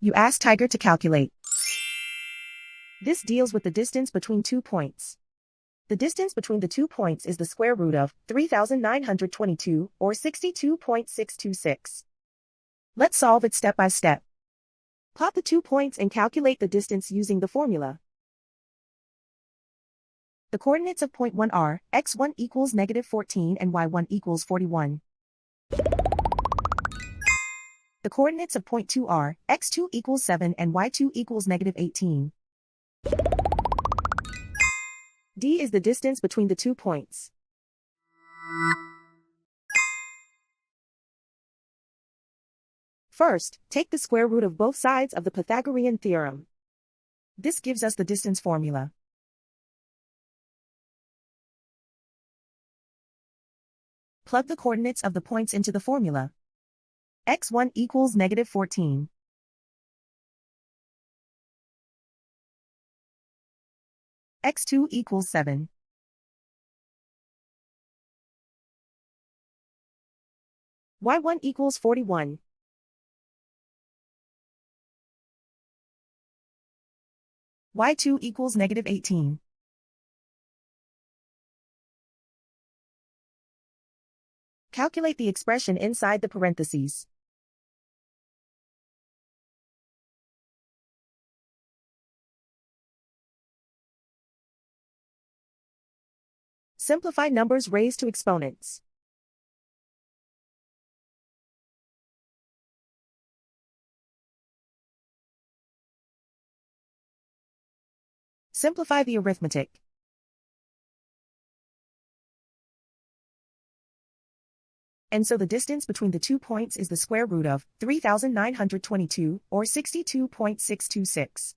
You ask Tiger to calculate. This deals with the distance between 2 points. The distance between the 2 points is the square root of 3,922, or 62.626. Let's solve it step by step. Plot the 2 points and calculate the distance using the formula. The coordinates of point 1 are x1 equals -14 and y1 equals 41. The coordinates of point 2 are x2 equals 7 and y2 equals -18. D is the distance between the 2 points. First, take the square root of both sides of the Pythagorean theorem. This gives us the distance formula. Plug the coordinates of the points into the formula. x1 equals -14. x2 equals 7. y1 equals 41. y2 equals -18. Calculate the expression inside the parentheses. Simplify numbers raised to exponents. Simplify the arithmetic. And so the distance between the 2 points is the square root of 3,922, or 62.626.